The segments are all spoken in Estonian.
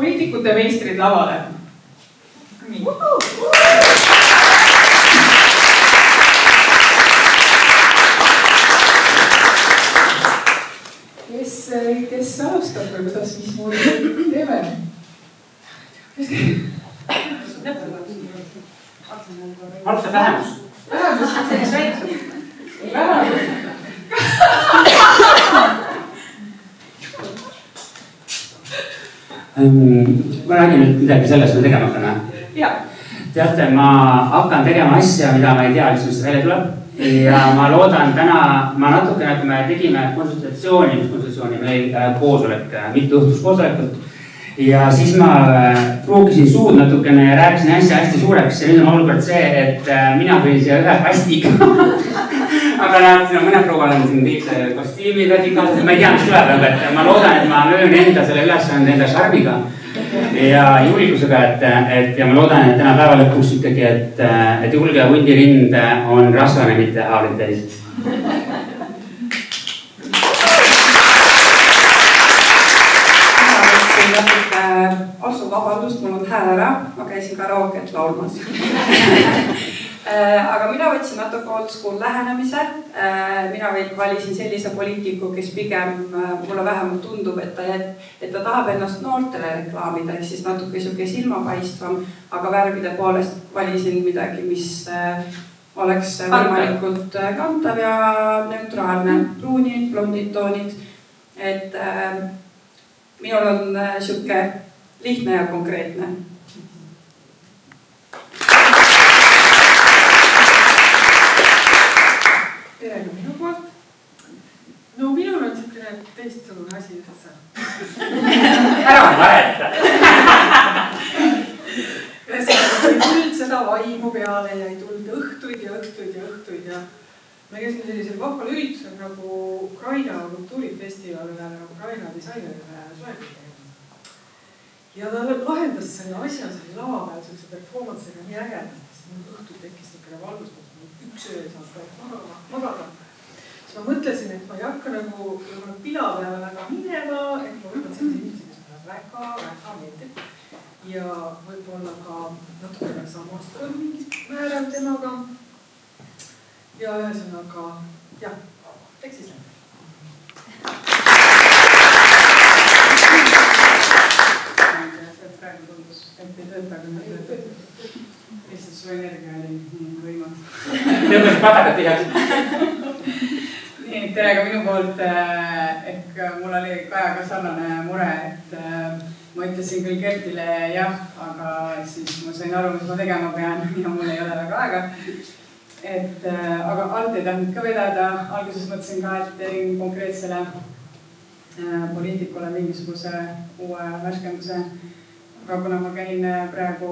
poliitikute meistrid lavale. Nii. Kes alustab või kuidas, mismoodi teeme? Alustab vähemus. Vähemus? Vähemus. Ma räägin nüüd midagi sellest, me tegema hakkame. Teate, ma hakkan tegema asja, mida ma ei tea, mis välja tuleb. Ja ma loodan täna, ma natukene, kui me tegime konsultatsiooni, meil koosolek, mitu õhtus koosolekut. Ja siis ma prookisin suud natukene ja rääkisin hästi suureks ja nüüd on olukord see, et mina tulin siia ühe kastiga. Aga näed, mõne proual on siin kõik see kostüümid radikaalselt, ma ei tea, mis tuleb, et ma loodan, et ma löön enda selle ülesande enda šarmiga ja julgusega, ja ma loodan, et täna päeva lõpuks ikkagi, et julge hundirind on rasvane, mitte haavlid täis. Vabandust, mul on hääl ära, ma käisin karaoket laulmas. Aga mina võtsin natuke old school lähenemise. Mina valisin sellise poliitiku, kes pigem mulle vähemalt tundub, et ta tahab ennast noortele reklaamida, siis natuke siuke silmapaistvam, aga värvide poolest valisin midagi, mis oleks võimalikult kantav ja neutraalne. Pruunid, blondid toonid. Et minul on siuke lihtne ja konkreetne. Tere ka minu poolt. No minul on selline teistsugune asi üldse. Ära on vareta. Ei tuld seda vaimu peale ja ei tuld õhtuid ja me käisime sellisel vahval üritusel nagu Ukraina kultuurifestival üle Ukraina disainerile soetada. Ja ta lahendas selle asja selle lava peal sellise performance'iga nii ägedalt, et õhtul tekkis niisugune valgustus, üks öö saab magada. Siis ma mõtlesin, et ma ei hakka nagu pila peale väga minema, et ma võtan sellise inimesi, kes mulle väga meeldib. Ja võib-olla ka natukene samastun mingit määral temaga. Ja ühesõnaga, jah, eks siis läbi. Praegu tundus, et ei tööta, aga me töötab. Lihtsalt su energia oli nii võimas. Tõmbas patakat tihaks. Nii, tere ka minu poolt. Ehk mul oli Kajaga sarnane mure, et ma ütlesin küll Kertile jah, aga siis ma sain aru, mis ma tegema pean ja mul ei ole väga aega. Aga alt ei tahtnud ka vedada. Alguses mõtlesin ka, et tegin konkreetsele poliitikule mingisuguse uue värskenduse. Aga kuna ma käin praegu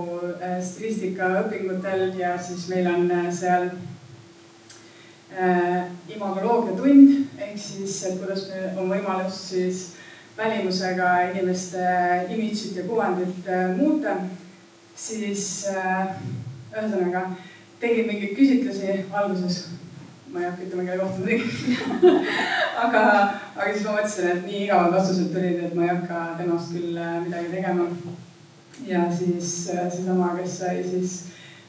stilistika õpingutel ja siis meil on seal imagoloogia tund, ehk siis, et kuidas meil on võimalus siis välimusega inimeste imidžit ja kuvandit muuta, siis ühesõnaga tegin mingeid küsitlusi alguses. Ma ei hakka ütlema, kelle kohta ma tegin. Aga siis ma mõtlesin, et nii igavad vastused tulid, et ma ei hakka temast küll midagi tegema. Ja siis seesama, kes sai siis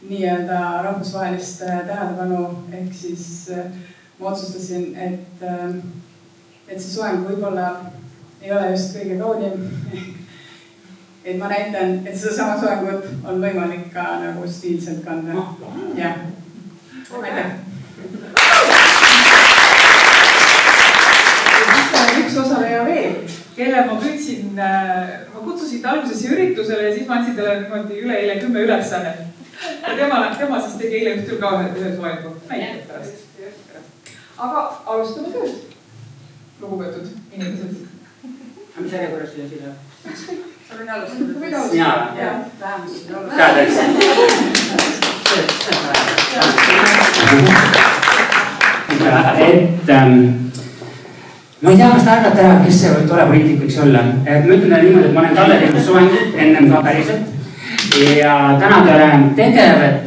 nii-öelda rahvusvahelist tähelepanu, ehk siis ma otsustasin, et see soeng võib-olla ei ole just kõige kaunim. Et ma näitan, et seda sama soengut on võimalik ka nagu stiilselt kanda. Jah. Aitäh. Üks osaleja veel, kelle ma kutsusin alguses üritusele ja siis ma andsin talle niimoodi üle 10 ülesannet. Ja tema siis tegi eile õhtul ka ühe soengu näitab pärast. Aga alustame tööd, lugupeetud inimesed. Aga mis järjekorras siia siia? Sa võin alustada. Jaa. Ma ei tea, kas ta arvab teha, kes see võib tore poliitik võiks olla. Ma ütlen niimoodi, et ma olen talle teinud soengut ennem ka päriselt. Ja täna ta olen tegev, et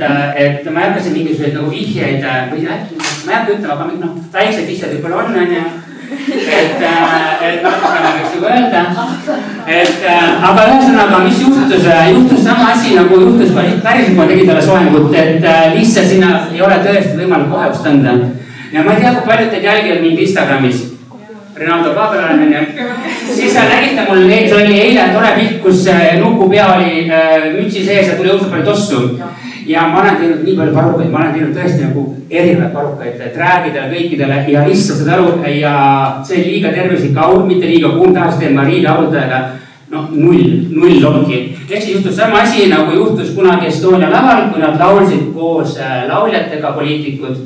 ma ei hakka siin mingisuguseid nagu vihjeid või äkki, ma ei hakka ütlema, aga väiksed vihjed võib-olla on, et natukene võiks juba öelda. Aga ühesõnaga, mis juhtus sama asi nagu juhtus päriselt, kui ma tegin talle soengut, et lihtsalt sinna ei ole tõesti võimalik kohevust anda. Ja ma ei tea, kui paljud teid jälgivad mind Instagramis. Rinaldo Paabelan on ju. Siis nägite mul, see oli eile tore pilt, kus nuku pea oli mütsi sees ja tuli õudselt palju tossu. Ja ma olen teinud nii palju parukaid, ma olen teinud tõesti nagu erinevaid parukaid träägidele, kõikidele ja lihtsalt seda aru ja see liiga tervislik aur, mitte liiga kuum, tahaks teen Marii lauldajaga, no null ongi. Ehk siis juhtus sama asi, nagu juhtus kunagi Estonia laval, kui nad laulsid koos lauljatega, poliitikud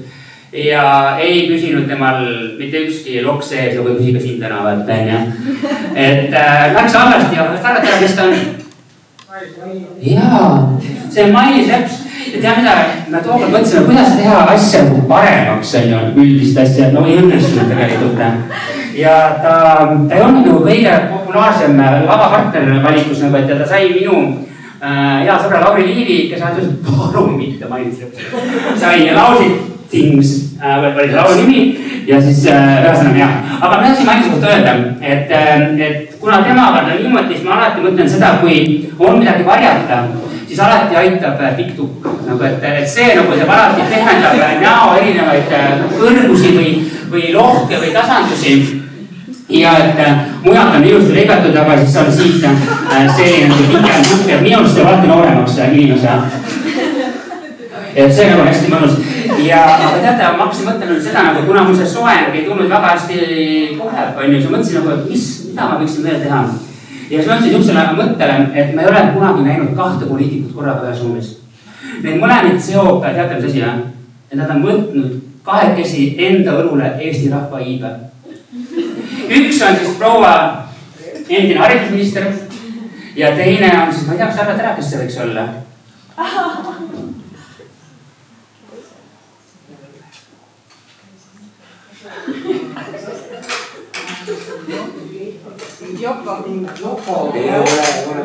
ja ei püsinud temal mitte ükski lokk sees ja kui püsi ka siin täna vaata, et läks halvasti ja tarvatada, kes ta on? Jaa, see on Mailis Reps. Ja tea mida, me tookord mõtlesime, kuidas teha asja paremaks, on ju, üldist asja, no ei õnnestunud tegelikult. Ja ta ei olnud nagu kõige populaarsem lavapartner valikus, et ta sai minu hea sõbra Lauri Liivi, kes ajas palun mitte Mailis Reps. Sai ja laulsid Things, oli see laulu nimi ja siis ühesõnaga jah. Aga ma tahtsin Mailis kohta öelda, et kuna temaga on niimoodi, siis ma alati mõtlen seda, kui on midagi varjata, siis alati aitab pikk tukk. Et see nagu teeb alati pehmendab näo erinevaid kõrgusi või lohke või tasandusi. Ja et mujalt on ilusti lõigatud, aga siis on siit selline pikem tukk ja minu arust teeb alati nooremaks inimese. Et see nagu hästi mõnus. Ja aga teate, ma hakkasin mõtlema seda, nagu kuna mul see soeng ei tulnud väga hästi koheb, on ju, siis mõtlesin nagu, et mida ma võiksin veel teha. Ja siis mõtlesin juksele mõttele, et ma ei ole kunagi näinud 2 poliitikut korraga ühes ruumis. Need mõlemid seob, teate mis asi, et nad on võtnud 2 enda õlule Eesti rahva iibe. Üks on siis proua endine haridusminister ja teine on siis, ma ei tea, kas arvad ära, kes see võiks olla?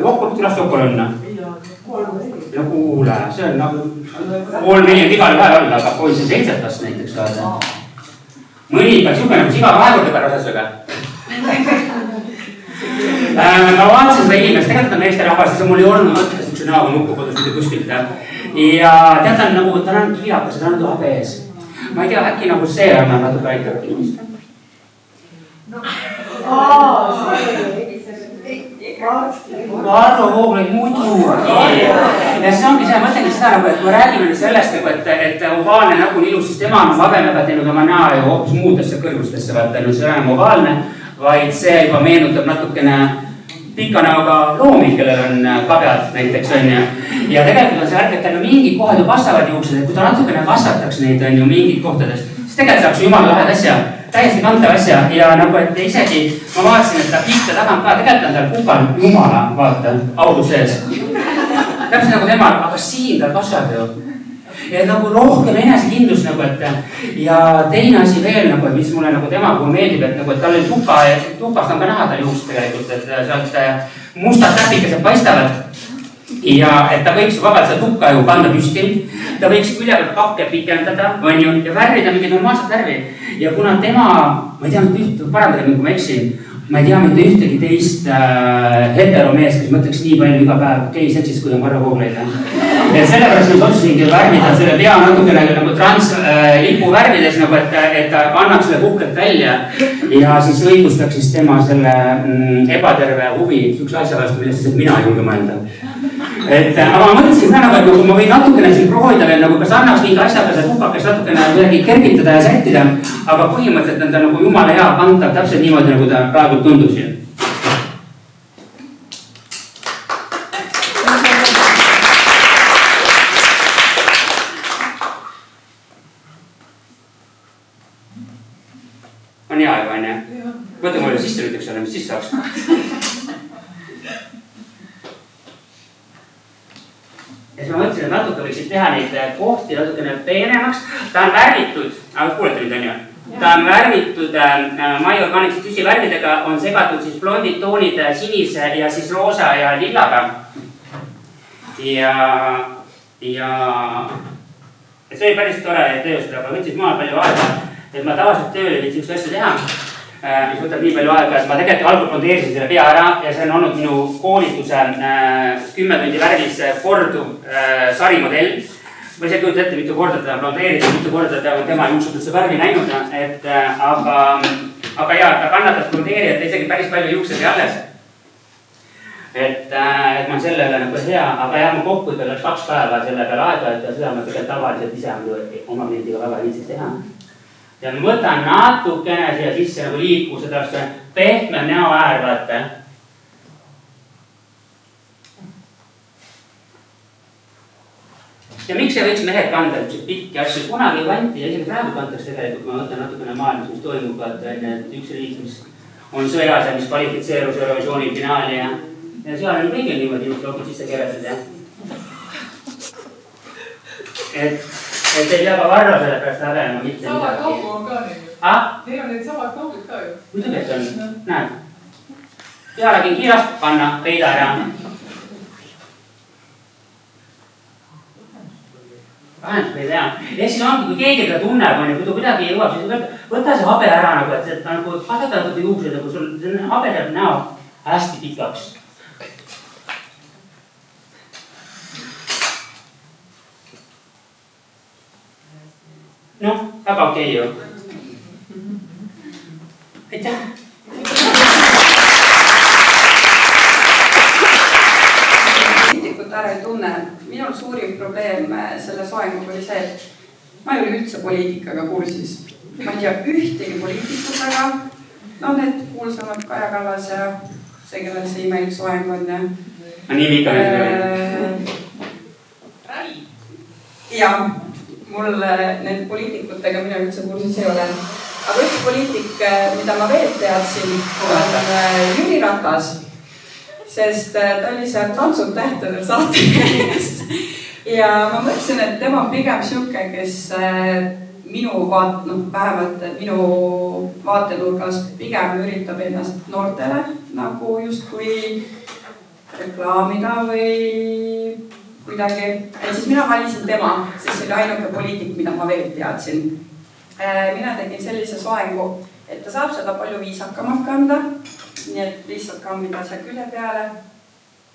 Joko, kuidas Jokol on? No kuule, see on nagu 3-4 igal päev alla, aga kui see 7 last näiteks saada. Mõni peaks juba nagu siga vaevurde pärast asjaga. Ma vaatasin seda inimest, tegelikult on meeste rahvas, siis mul ei olnud mõttes üks näoga nukku kodus mitte kuskilt. Ja tead on nagu, ta on kiilakas, ta on habe ees. Ma ei tea, äkki nagu see on natuke aitab inimest. Varro Vooglaid muidu. Ja see ongi see, mõtlengi seda, et kui räägime sellest, et ovaalne nägu on ilus, siis tema on habemega teinud oma näo ju hoopis muudesse kõrgustesse, vaata, see on enam ovaalne, vaid see juba meenutab natukene pika näoga loomi, kellel on kabjad näiteks, on ju. Ja tegelikult on see ärk, et tal mingid kohad ju kasvavad juuksed, et kui ta natukene kasvataks neid, on ju, mingid kohtades, siis tegelikult saaks jumala lahed asja. Täiesti kantav asja ja nagu, et isegi ma vaatasin, et ta pihta tagant ka, tegelikult on tal kukal jumala, vaata, audu sees. Täpselt nagu temal, aga siin tal kasvab ju. Ja nagu rohkem enesekindlus nagu, et ja teine asi veel nagu, et mis mulle nagu tema puhul meeldib, et nagu, et tal oli tukast on ka näha tal juust tegelikult, et sealt mustad täpikesed paistavad. Ja et ta võiks vabalt seda tukka ju kanda püsti, ta võiks külje pealt pakke pikendada, on ju, ja värvida mingi normaalset värvi. Ja kuna tema, ma ei tea mitte üht, parandada mind, kui ma eksin, ma ei tea mitte ühtegi teist heteromees, kes mõtleks nii palju iga päev geiseksist, kui on Varro Vooglaid. Et sellepärast ma otsusingi värvida selle pea natukene nagu translipu värvides, nagu et ta annaks selle puhkelt välja ja siis õigustaks siis tema selle ebaterve huvi üks asja vastu, millest siis, et mina ei julge mõelda. Aga ma mõtlesin seda nagu, et nagu ma võin natukene siin proovida veel, nagu kas annaks mingi asjaga see tukakes natukene kuidagi kergitada ja sättida, aga põhimõtteliselt on ta nagu jumala hea kantav täpselt niimoodi, nagu ta praegu tundub siin. On hea juba, on ju? Võta mulle sisse nüüd, eks ole, mis sisse saaks. Ja siis ma mõtlesin, et natuke võiksid teha neid kohti natukene peenemaks. Ta on värvitud, aga kuulete nüüd on ju? Ta on värvitud My Organics tüsivärvidega, on segatud siis blondid toonid sinise ja siis roosa ja lillaga. Ja see oli päris tore teostada, aga võttis maal palju aega, et ma tavaliselt tööl ei viitsi üks asja teha. mis võtab nii palju aega, et ma tegelikult algul blondeerisin selle pea ära ja see on olnud minu koolituse 10 tundi värvis korduv sarimodell. Ma ei saa kujuta ette, mitu korda teda blondeerisin, mitu korda tema juuksud üldse värvi näinud, aga jaa, ta kannatas blondeerijat isegi päris palju juuksed alles. Et ma selle üle nagu hea, aga jah, ma kokku läks 2 päeva selle peale aega, et seda ma tegelikult tavaliselt ise oma kliendiga väga viitsiks teha. Ja ma võtan natukene siia sisse nagu liiku, seda pehme näoäär, vaata. Ja miks ei võiks mehed kanda üldse pikki asju? Kunagi kanti ja isegi praegu kantakse tegelikult, kui ma võtan natukene maailmas, mis toimub, vaata, et üks riik, mis on sõjas ja mis kvalifitseerus Eurovisiooni finaali ja seal on kõigil niimoodi juhtloogid sisse keeratud, jah. Et ei pea ka varra selle pärast hävenema mitte midagi. Sama kaugu on ka neid. Neil on neid samad kaugid ka ju. Muidugi, et on. Näed. Pealegi kiirast panna, peida ära. Vähemalt ei tea. Ja siis ongi, kui keegi teda tunneb, kui ta kuidagi jõuab, siis võta see habe ära, et kasvata natuke juuksed, kui sul habe teeb näo hästi pikaks. Noh, väga okei ju. Aitäh! Poliitikut ära ei tunne. Minul suurim probleem selle soenguga oli see, et ma ei ole üldse poliitikaga kursis. Ma ei tea ühtegi poliitikusaga. No need kuulsamad Kaja Kallas ja see, kellel see imelik soeng on ja... Nimi ikka need jah. Mul nende poliitikutega mina üldse kursis ei ole. Aga üks poliitik, mida ma veel teadsin, on Jüri Ratas, sest ta oli seal Tantsud tähtedel saates. Ja ma mõtlesin, et tema on pigem siuke, kes vähemalt minu vaatenurgas pigem üritab ennast noortele nagu justkui reklaamida või kuidagi, et siis mina valisin tema, sest see oli ainuke poliitik, mida ma veel teadsin. Mina tegin sellise soengu, et ta saab seda palju viisakamalt kanda, nii et lihtsalt kambida asja külje peale,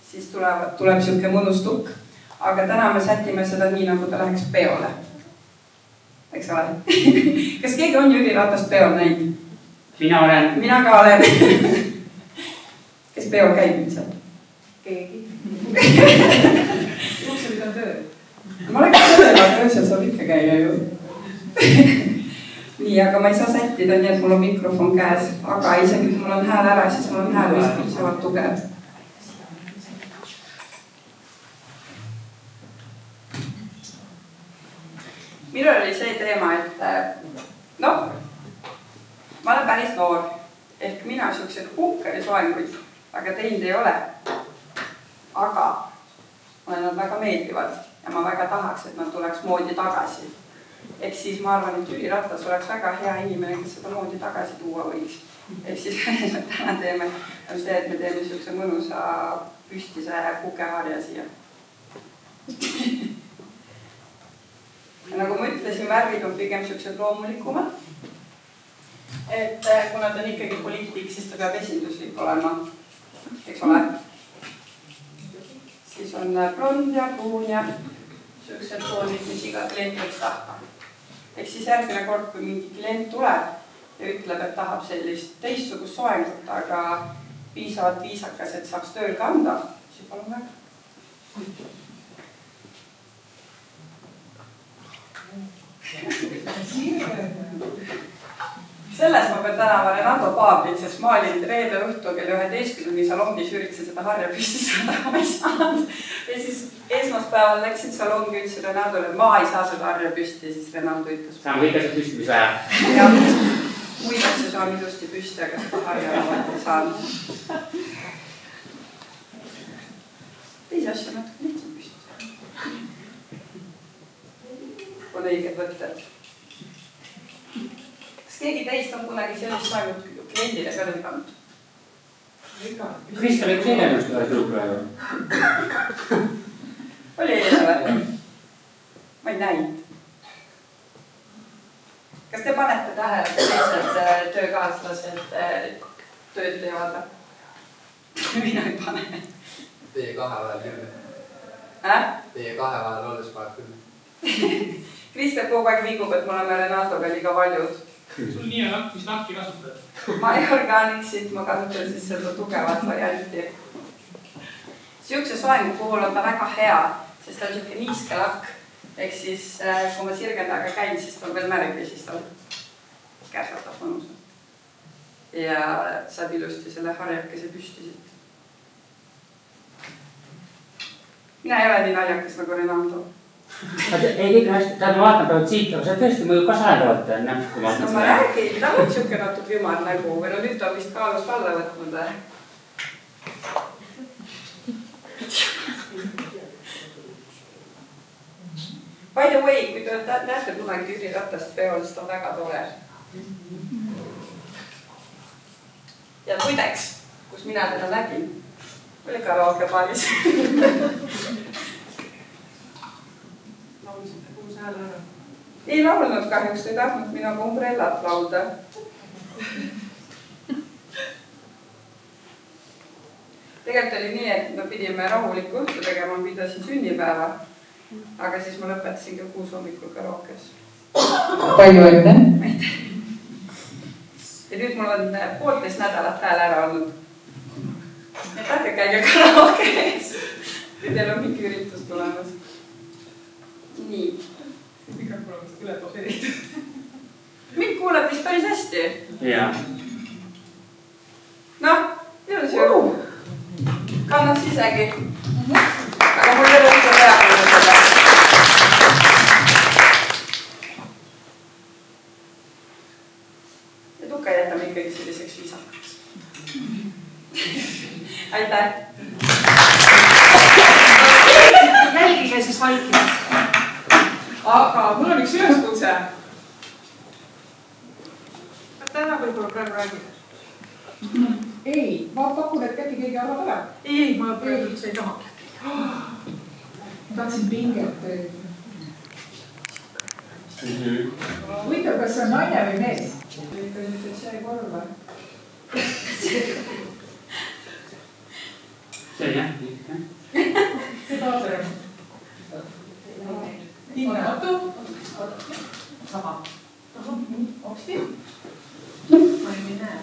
siis tuleb siuke mõnus tukk, aga täna me sätime seda nii, nagu ta läheks peole. Eks ole? Kas keegi on Jüri Ratast peol näinud? Mina olen. Mina ka olen. Kes peol käib üldse? Keegi. Juukselid on töö. Ma olen ka tööl saab ikka käia ju. Nii, aga ma ei saa sättida, nii et mul on mikrofon käes, aga isegi kui mul on hääl ära, siis mul on hääl vist piisavalt tugev. Minul oli see teema, et ma olen päris noor, ehk mina siuksed hukkeri soenguid väga teinud ei ole, aga mulle nad väga meeldivad ja ma väga tahaks, et nad tuleks moodi tagasi. Ehk siis ma arvan, et Jüri Ratas oleks väga hea inimene, kes seda moodi tagasi tuua võiks. Ehk siis me täna teeme see, et me teeme siukse mõnusa püstise kukeharja siia. Ja nagu ma ütlesin, värvid on pigem siuksed loomulikumad. Et kuna ta on ikkagi poliitik, siis ta peab esinduslik olema, eks ole. Siis on blond ja pruun ja siuksed toonid, mis iga klient võiks tahta. Ehk siis järgmine kord, kui mingi klient tuleb ja ütleb, et tahab sellist teistsugust soengut, aga piisavalt viisakas, et saaks tööl kanda, siis palun väga. Selles ma pean tänava Renato Paablit, sest ma olin reede õhtu kell 11 salongis, üritasin seda harja püsti saada, ma ei saanud. Ja siis esmaspäeval läksin salongi, ütlesin Renatole, et ma ei saa seda harja püsti ja siis Renato ütles. Saame kõik asjad püsti, mis vaja. Jah, muid asju saan ilusti püsti, aga seda harja ei saanud. Teisi asju natuke lihtsam püsti. On õiged võtted. Kas keegi teist on kunagi sellist soengut kliendile peale lükanud? Kristel, üks elenust ühe tõu praegu. Oli eile või? Ma ei näinud. Kas te panete tähele, et teised töökaaslased tööd teevad? Mina ei pane. Teie kahe vahel küll. Teie kahe vahel olles paneb küll. Krister kogu aeg liigub, et me oleme Renatoga liiga valjud. Sul nii on mis nakki kasutad? Ma ei organiksit, ma kasutan siis seda tugevat varianti. Siukse soengu puhul on ta väga hea, sest ta on siuke niiske lakk. Ehk siis, kui ma sirgendaga käin, siis ta on veel märg ja siis ta kärsatab mõnusalt. Ja saab ilusti selle harjakese püsti siit. Mina ei ole nii naljakas nagu Renato. Ei, kõik on hästi. Tähendab, ma vaatan praegu siit, aga see tõesti mõjub ka saledavalt. No ma räägin, ta on siuke natuke ümar nägu, või no nüüd ta vist kaalust alla võtnud. By the way, kui te näete kunagi Jüri Ratast peol, siis ta on väga tore. Ja muideks, kus mina teda nägin, oli karaokebaaris. Laulsite kuus hääle ära? Ei laulnud kahjuks, ei tahtnud minuga Umbrellat laulda. Tegelikult oli nii, et me pidime rahulikku õhtu tegema, ma pidasin sünnipäeva. Aga siis ma lõpetasin ka 6 hommikul karaokes. Palju õnne? Aitäh. Ja nüüd mul on 1,5 nädalat hääl ära olnud. Et ärge käige karaokes. Kui teil on mingi üritus tulemas. Nii. Mikrofon on üle doseeritud. Mind kuuleb vist päris hästi. Jaa. Noh, ilus ju. Kannaks isegi. Aga mul ei ole üldse hea seda. Ja tukka jätame ikkagi selliseks viisakaks. Aitäh! Jälgige siis vaikimist. Aga mul on üks üleskutse. Täna võib-olla praegu räägida. Ei, ma pakun, et äkki keegi arvab ära. Ei, ma praegu üldse ei taha. Ma tahtsin pinget. Huvitav, kas see on naine või mees? Ikka nüüd, et see ei korva. See on jah. Seda tere. Hinnatu. Sama. Oksti. Ma ei näe.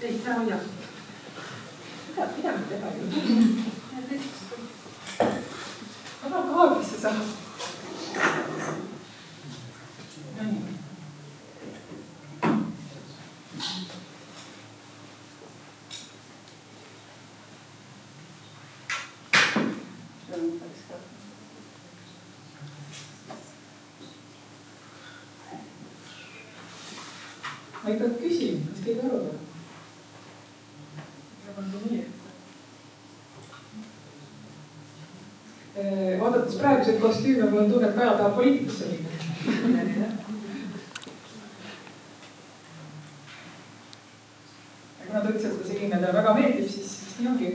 Ei, ta hoia. Mida me teha ei? Aga kaagisse saab. Ma ikka küsin, kas keegi arvab? Vaadates praegused kostüüme, mul on tunne, et Kaja tahab poliitikusse minna. Ja kuna ta ütles, et see selline talle väga meeldib, siis nii ongi.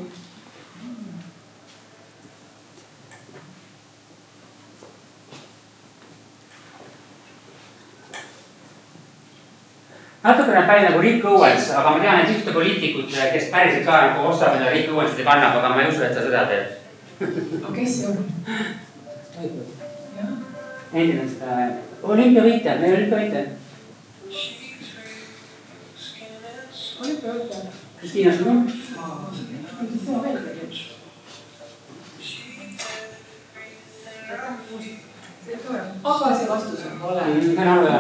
Natuke näeb välja nagu Rick Owens, aga ma tean, et ühte poliitikut, kes päriselt ka nagu ostab, mida Rick Owens kannab, aga ma ei usu, et ta seda teeb. Aga kes see on? Endine seda olümpiavõitja, meil olümpiavõitja. Olümpiavõitja? Kristiina Šulm. Kristiina veel tegi. Aga see vastus on vale. Meil on üle.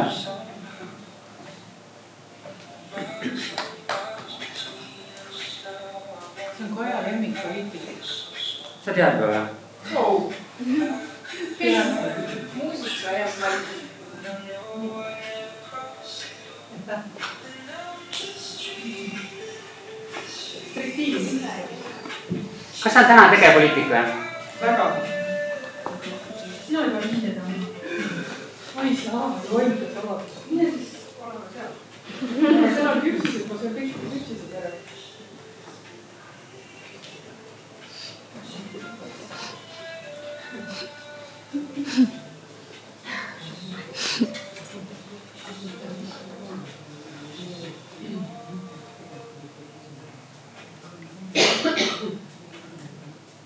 See on Kaja lemmik poliitik. Sa tead ka või? Oh. Muusika ja valitsus. Striptiis. Kas sa täna tegepoliitik või? Väga. Sina ei pane ise täna. Ma ei saa, loimika saab. Mine siis olema seal. Seal on küpsised, ma söön kõik küpsised ära.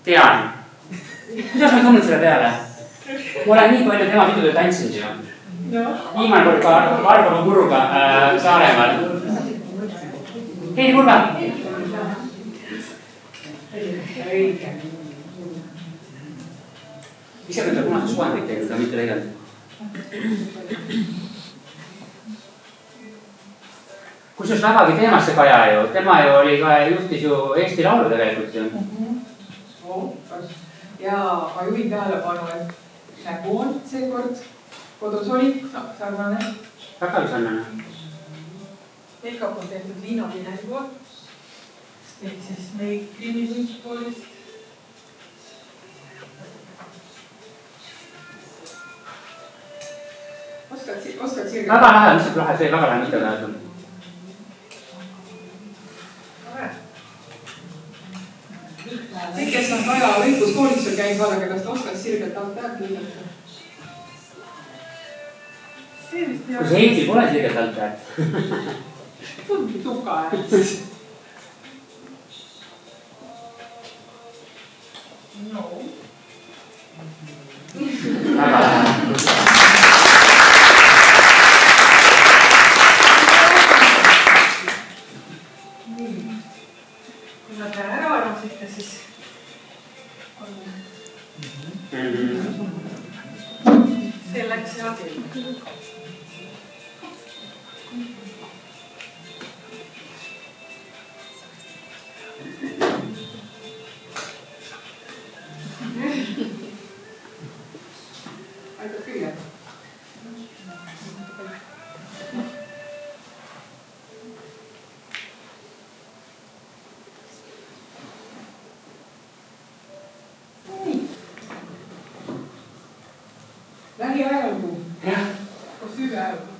Tean. Kuidas ma ei tulnud selle peale? Ma olen nii palju tema pidudel tantsinud ju. Viimane kord ka Barbara Muruga Saaremaal. Heidi Purga. Ise on ta kunagi suvandeid teinud, aga mitte tegelikult. Kusjuures vägagi teemasse Kaja ju. Tema ju oli ka juhtis ju Eesti Laulu tegelikult ju. Ja ma juhin tähelepanu, et nägu on seekord kodus oli sarnane. Väga sarnane. Make-up on tehtud Liina Pinengu. Ehk siis meie kriimikunstkoolist. Oskad sirge? Väga lähe, mis see lähe, see väga lähe mõte lähe. Kõik, kes on Kaja õiguskoolisel käinud, vaadake, kas ta oskas sirgelt alt ära kiidata. Kui see Heidi pole sirgelt alt ära. Tuka äärt. No. Väga lähe. Kui nad ära arvasite, siis see läks hea teil. Aitab küll, jah? Lähiajalugu. Kostüümi ajalugu.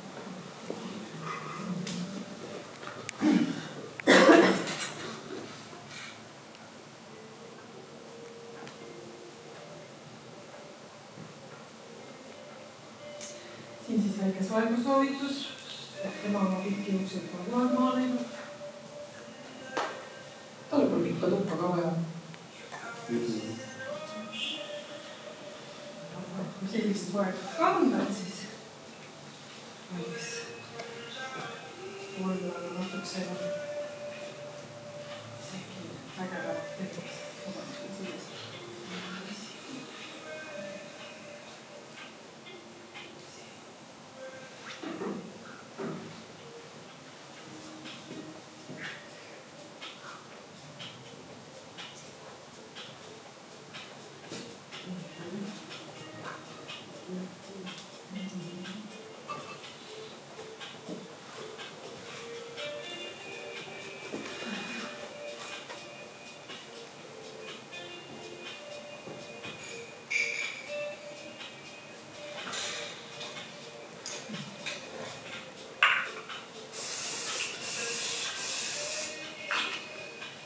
Siin siis väike soengusoovitus. Tema on pikki juukseid kunagi maha läinud. Tal pole pikka tuppa ka vaja. Kui sellist vaja kanda, siis võiks olla natukese vägevat tegemist.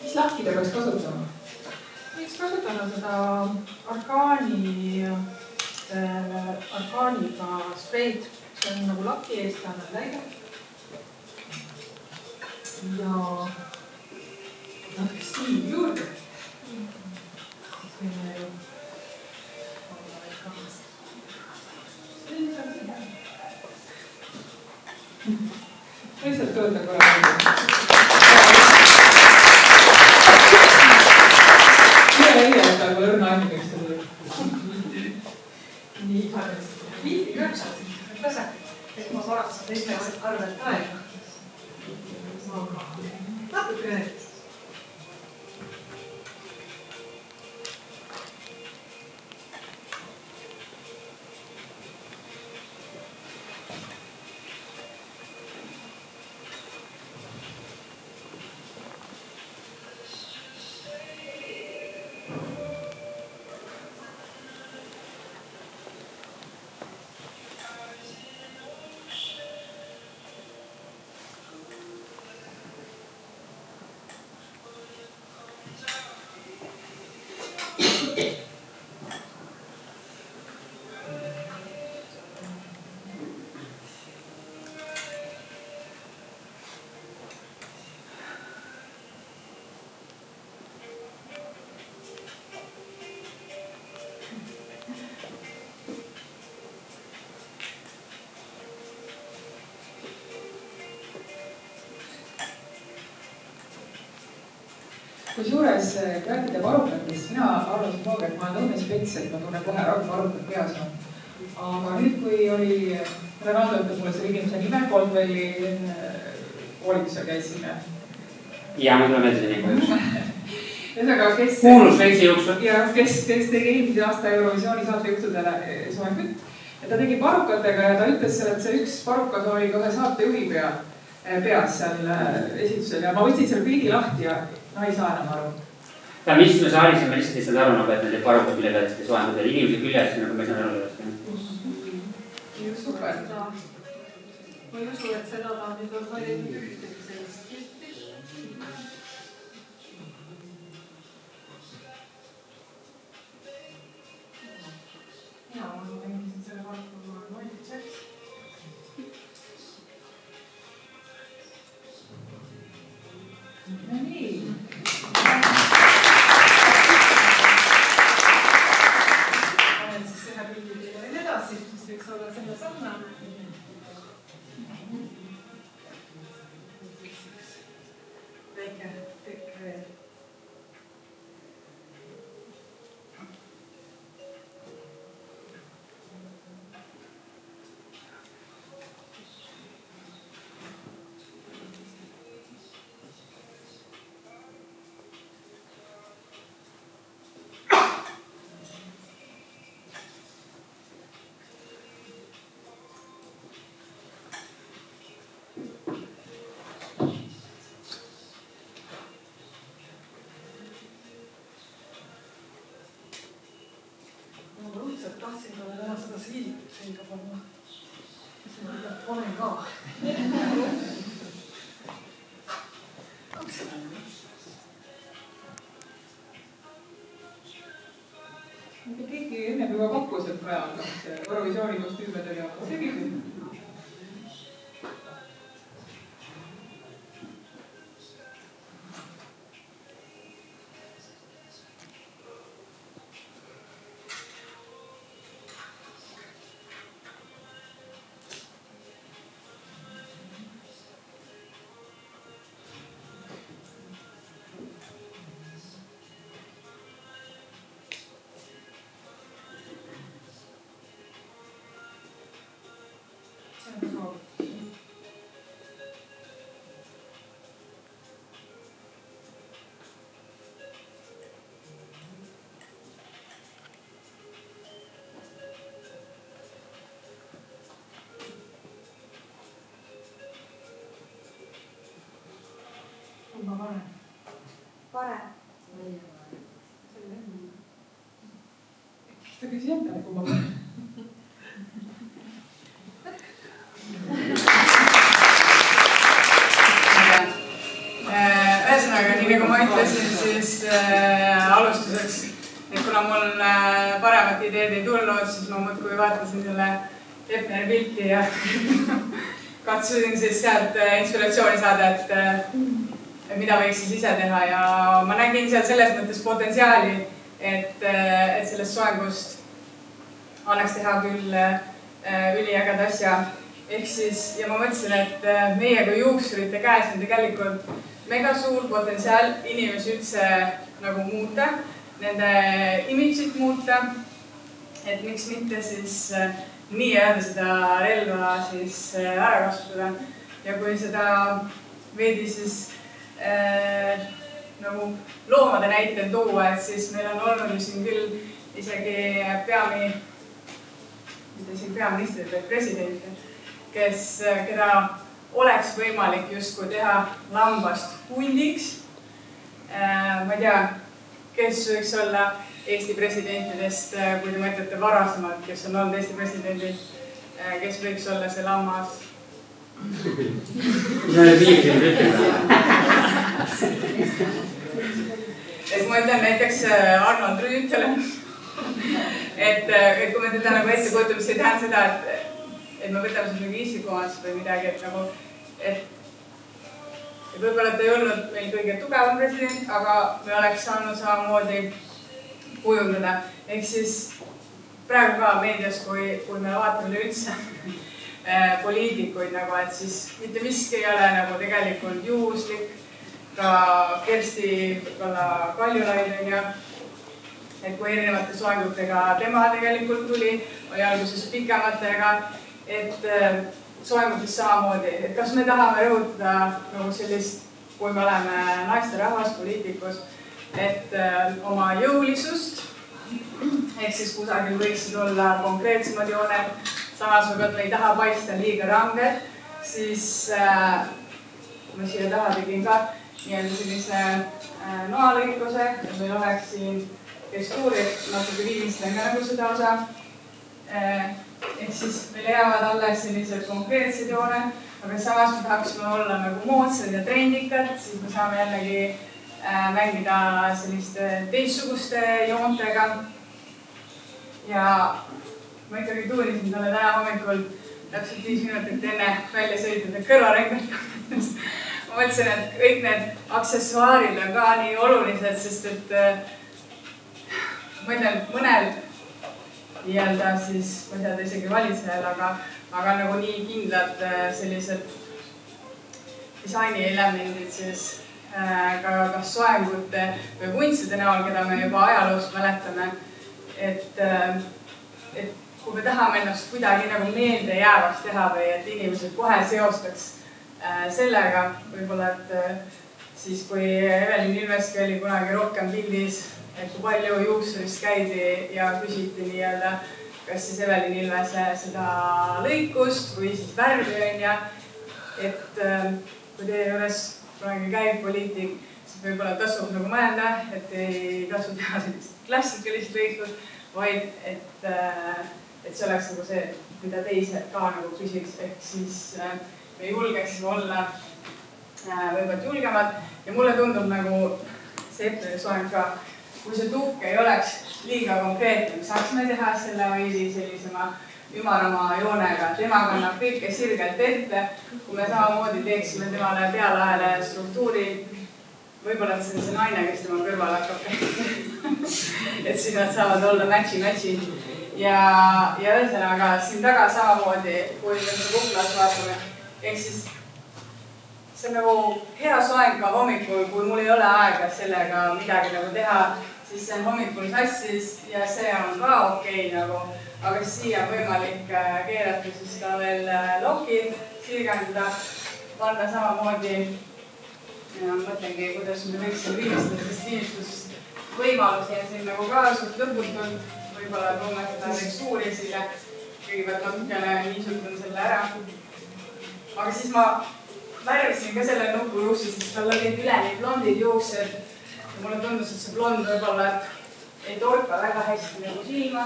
Mis lahkida peaks kasutama? Võiks kasutada seda arkaaniga spreid. See on nagu laki eest annab läige. Ja natuke stiili juurde. Võime ju olla ikka. Lihtsalt tööta korra. Tal pole õrna aimu, kes ta tuli. Nii, viidi 9. Tase, et ma varastan teiste arvelt aega. Natuke Kusjuures, kui rääkida varukatest, mina arvasin kogu aeg, et ma olen õnnespets, et ma tunnen kohe varukad peas on. Aga nüüd, kui oli, Renaldo ütleb mulle selle inimese nime, Coldwelli koolitusel käisime. Ja, ma tulen meelde nii. Ühesõnaga, kes... Kuulus veitsi juuksud. Ja kes tegi eelmise aasta Eurovisiooni saate juhtudele soengut. Ja ta tegi varukatega ja ta ütles seal, et see üks varukas oli kohe saatejuhi peas seal esitusel. Ja ma võtsin selle pildi lahti ja ei saa enam aru. Ta on istme saalis ja ma lihtsalt ei saanud aru, et need varukad, mille pealt ei soennud. Inimese küljes, nagu ma ei saanud aru. Super. Ma ei usu, et seda ta nüüd on valinud ühtegi sellest pilti. Ja, ma tegin selle varuka noiditseks. No nii. Olen siis ühe pildi veel edasi, mis võiks olla selle samma. Väike tekk veel. Ma õudselt tahtsin talle täna seda siidikut selga panna. Siis ma tegelikult panen ka. Keegi enne juba pakkus, et vaja on Eurovisiooni kostüüme ja tegigi. Ma panen. Pane. Ta küsi endale, kui ma panen. Ühesõnaga, nii nagu ma ütlesin, siis alustuseks, et kuna mul paremat ideed ei tulnud, siis ma muudkui vaatasin selle Epneri pilti ja katsusin siis sealt inspiratsiooni saada, et mida võiks siis ise teha ja ma nägin seal selles mõttes potentsiaali, et sellest soengust annaks teha küll üliäged asja. Ehk siis, ja ma mõtlesin, et meie kui juuksurite käes on tegelikult mega suur potentsiaal inimesi üldse nagu muuta, nende imidžit muuta, et miks mitte siis nii-öelda seda relva siis ära kasutada. Ja kui seda veidi siis nagu loomade näitel tuua, et siis meil on olnud siin küll isegi peaministrid või presidenti, keda oleks võimalik justkui teha lambast hundiks. Ma ei tea, kes võiks olla Eesti presidentidest, kui te mõtlete varasemalt, kes on olnud Eesti presidendid, kes võiks olla see lammas? Et ma ütlen näiteks Arnold Rüütele, et kui me teda nagu ette kujutame, siis ei tähenda seda, et me võtame siis mingi isikumast või midagi, et nagu, et võib-olla ta ei olnud meil kõige tugevam president, aga me oleks saanud samamoodi kujundada. Ehk siis praegu ka meedias, kui me vaatame üldse poliitikuid, nagu, et siis mitte miski ei ole nagu tegelikult juhuslik. ka Kersti Kaljulaid on ju, et kui erinevate soengutega tema tegelikult tuli, oli alguses pikematega, et soengutes samamoodi, et kas me tahame rõhutada nagu sellist, kui me oleme naisterahvas poliitikus, et oma jõulisust, ehk siis kusagil võiksid olla konkreetsemad jooned, samas kui me ei taha paista liiga ranged, siis ma siia taha tegin ka nii-öelda sellise noalõikuse, et meil oleks siin tekstuuri, natuke viimistlen ka nagu seda osa. Ehk siis meil jäävad alles sellised konkreetsed jooned, aga samas me tahaksime olla nagu moodsad ja trendikad, siis me saame jällegi mängida selliste teistsuguste joontega. Ja ma ikkagi tuunisin talle täna hommikul täpselt 5 minutit enne välja sõitnud kõrvarengatamisest. Ma mõtlesin, et kõik need aksessuaarid on ka nii olulised, sest et ma ütlen, mõnel nii-öelda siis, ma ei tea, isegi valitsejal, aga nagu nii kindlad sellised disainielemendid siis ka kas soengute või kunstide näol, keda me juba ajaloost mäletame, et kui me tahame ennast kuidagi nagu meelde jäävaks teha või et inimesed kohe seostaks sellega, võib-olla, et siis kui Evelin Ilveski oli kunagi rohkem pildis, et kui palju juuksurist käidi ja küsiti nii-öelda, kas siis Evelin Ilvese seda lõikust või siis värvi on ja, et kui teie juures kunagi käib poliitik, siis võib-olla tasub nagu mõelda, et ei tasu teha sellist klassikalist lõikust, vaid et see oleks nagu see, mida teised ka nagu küsiks, ehk siis me julgeksime olla võib-olla julgemad ja mulle tundub nagu see Epleri soeng ka, kui see tuhk ei oleks liiga konkreetne, me saaksime teha selle veidi sellisema ümarama joonega, tema kannab kõike sirgelt ette, kui me samamoodi teeksime temale pealaele struktuuri, võib-olla et see on see naine, kes tema kõrval hakkab et siis nad saavad olla matchi ja ühesõnaga siin taga samamoodi, kui me seda kuklas vaatame, ehk siis see on nagu hea soeng ka hommikul, kui mul ei ole aega sellega midagi nagu teha, siis see on hommikul sassis ja see on ka okei nagu, aga siia on võimalik keerata siis ka veel lokid, sirgendada, panna samamoodi, mõtlengi, kuidas me võiksime viimistada, sest viimistlusvõimalusi on siin nagu ka suht lõputult, võib-olla toome seda tekstuuri esile, kõigepealt natukene niisutan selle ära, aga siis ma värvisin ka selle nupu juukse, sest tal olid üleni blondid juuksed ja mulle tundus, et see blond võib-olla ei torka väga hästi nagu silma,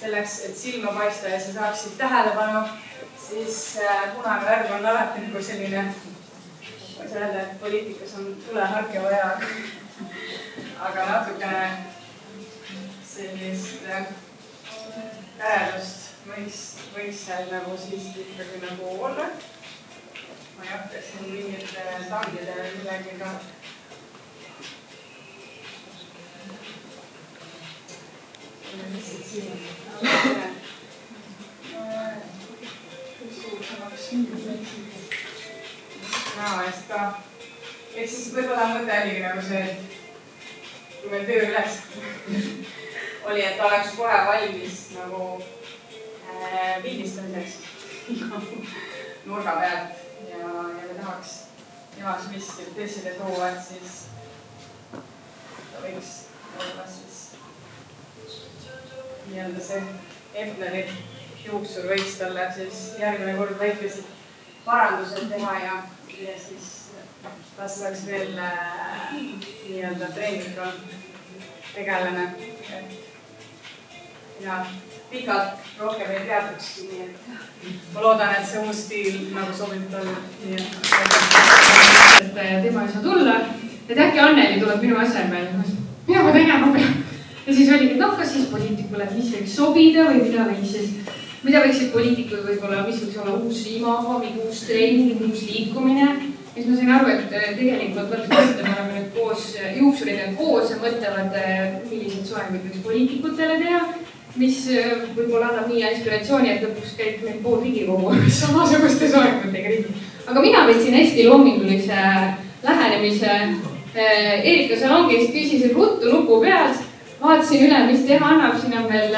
selleks, et silma paista ja sa saaksid tähelepanu, siis punane värv on alati nagu selline, ma ei saa öelda, et poliitikas on tuleharke vaja, aga natukene sellist käredust võiks seal nagu siiski ikkagi nagu olla. Ma ei hakka siin mingite tangide midagi ka. Lihtsalt siin. Näo eest ka. Ehk siis võib-olla mõte oligi nagu see, et kui meil töö üles oli, et oleks kohe valmis nagu pildistamiseks nurga pealt. Ja me tahaks temaks miskit esile tuua, et siis ta võiks olla siis nii-öelda see Epleri juuksur võiks talle siis järgmine kord väikesed parandused teha ja siis kas saaks veel nii-öelda treeniga tegeleme. Ja pikalt rohkem ei teadakski, nii et ma loodan, et see uus stiil nagu sobib talle. Tema ei saa tulla, et äkki Anneli tuleb minu asemel, mida ma tegema pean. Ja siis oligi, kas siis poliitikule, mis võiks sobida või mida võiksid poliitikud võib-olla, mis võiks olla uus imago, uus trend, uus liikumine. Ja siis ma sain aru, et tegelikult mõtleme nüüd koos, juuksurid on koos ja mõtlevad, millised soengud võiks poliitikutele teha, mis võib-olla annab nii inspiratsiooni, et lõpuks käib meil pool Riigikogu samasuguste soengutega riigi. Aga mina võtsin hästi loomingulise lähenemise Erika Salongist küsisin ruttu nupu peal, vaatasin üle, mis teha annab, siin on veel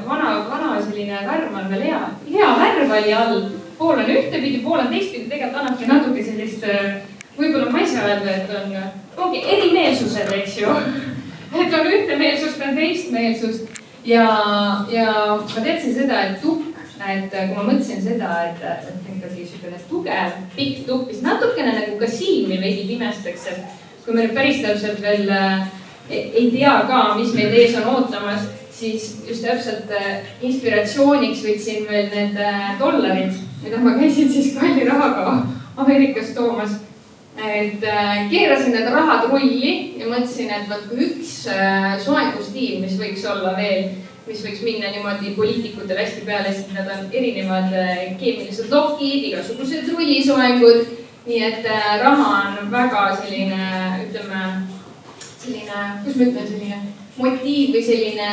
vana selline värv on veel hea värv oli all. Pool on ühtepidi, pool on teistpidi, tegelikult annabki natuke sellist, võib-olla ma ei saa öelda, et ongi erimeelsused, eks ju. Et on ühte meelsust, on teist meelsust. Ja ma teadsin seda, et tukk, et kui ma mõtlesin seda, et ikkagi sügune tugev, pikk tukk, mis natukene nagu ka silmi veidi pimestaks, et kui me nüüd päris täpselt veel ei tea ka, mis meid ees on ootamas, siis just täpselt inspiratsiooniks võtsin veel need dollarid, mida ma käisin siis kalli rahaga Ameerikast toomas. Et keerasin need rahad rulli ja mõtlesin, et vaat kui üks soengustiil, mis võiks olla veel, mis võiks minna niimoodi poliitikutel hästi peale, sest nad on erinevad keemilised lokid, igasugused rullisoengud. Nii et raha on väga selline, ütleme, selline, kus ma ütlen, selline motiiv või selline,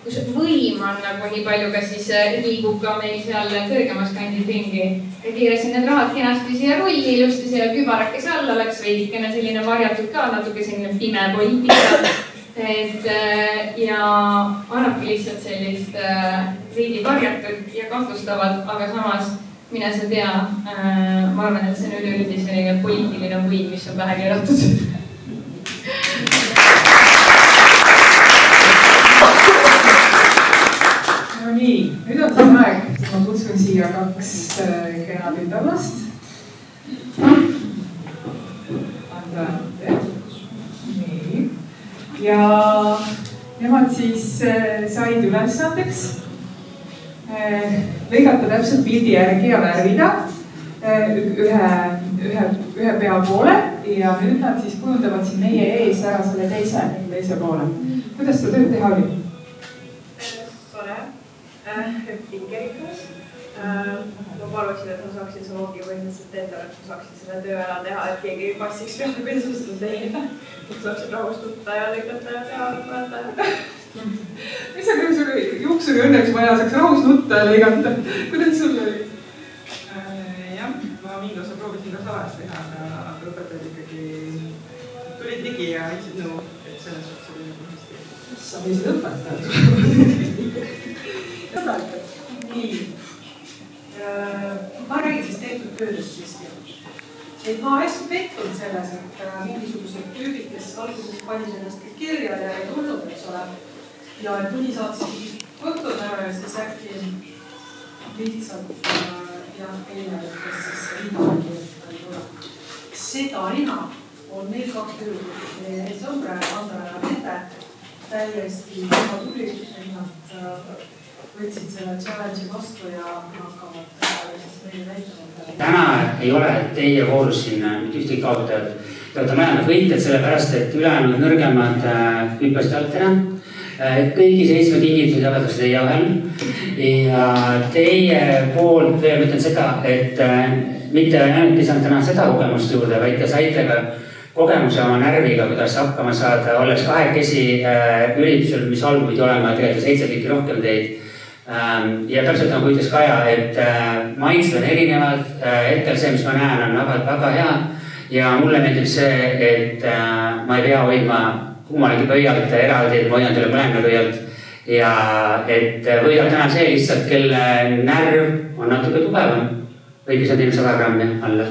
kus võim on nagu nii palju, kas siis liigub ka meil seal kõrgemas kandis ringi. Ja kiirasin need rahad kenasti siia rulli, ilusti siia kübarakese alla, läks veidikene selline varjatud ka, natuke selline pime poliitika. Ja annabki lihtsalt sellist riigi varjatud ja kahtlustavat, aga samas mine sa tea, ma arvan, et see on üleüldis selline poliitiline võim, mis on pähe keeratud. No nii, nüüd on see aeg, ma kutsun siia kaks kena tütarlast. Nii. Ja nemad siis said ülesandeks lõigata täpselt pildi järgi ja värvida ühe pea poole ja nüüd nad siis kujundavad siin meie ees ära selle teise poole. Kuidas seda tööd teha oli? Tore. Pingerikas. Ma palusin, et ma saaksin Salongi põhimõtteliselt endale, et ma saaksin selle töö ära teha, et keegi ei passiks peale, kuidas ma seda teile. Et saaksin rahustutta ja lõigata ja teha mõelda. Mis on sul juuksuri õnneks vaja saaks rahus nutta ja lõigata? Kuidas sul oli? Jah, ma mingi osa proovisin ka salajast teha, aga õpetajad ikkagi tulid ligi ja ütlesid nõu, et selles suhtes oli nagu hästi. Sa võisid õpetajad? Nii. Ma räägin siis tehtud töödest siiski. Et ma hästi pettunud selles, et mingisugused tüübid, kes alguses panin ennast kirja ja ei tulnud, eks ole. Ja et mõni saatsid võtnud ära ja siis äkki lihtsalt ja eile, kes siis rina kirjutada ei tule. Seda rina on meil kaks tööd, meie sõmbra ja Andra ja nende täiesti väga tuli, nad võtsid selle challenge vastu ja hakkavad siis meile näitama. Täna ei ole teie voorus siin mitte ühtegi kaotajad. Te olete mõlemad võitjad sellepärast, et ülejäänud nõrgemad hüppasid alt ära. Kõigi 7 inimesed jagatakse teie vahel. Ja teie poolt veel ütlen seda, et mitte ainult ei saanud täna seda kogemust juurde, vaid te saite ka kogemuse oma närviga, kuidas hakkama saada, olles kahekesi üritusel, mis algul pidi olema tegelikult 7 tükki rohkem teid. Ja täpselt nagu ütles Kaja, et maitsed on erinevad, hetkel see, mis ma näen, on väga hea. Ja mulle meeldib see, et ma ei pea hoidma kummalegi pöialt eraldi, et ma hoian teile mõlemale pöialt. Ja et võidab täna see lihtsalt, kelle närv on natuke tugevam. Võigi see teil 100 grammi alla.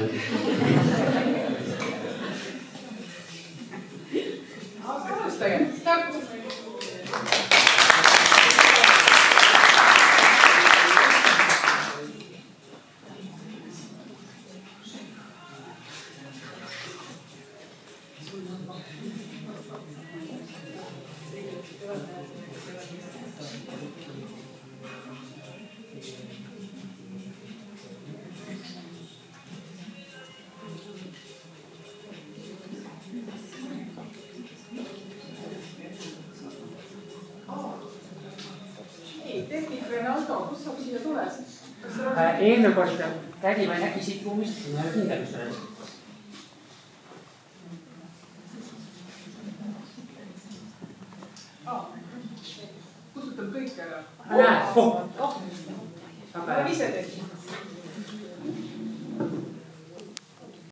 Eelmine kord kädi ma nägi siit ruumist, ma ei ole kindel, mis selles. Kustutab kõik ära. Näed, Ma ise tegin.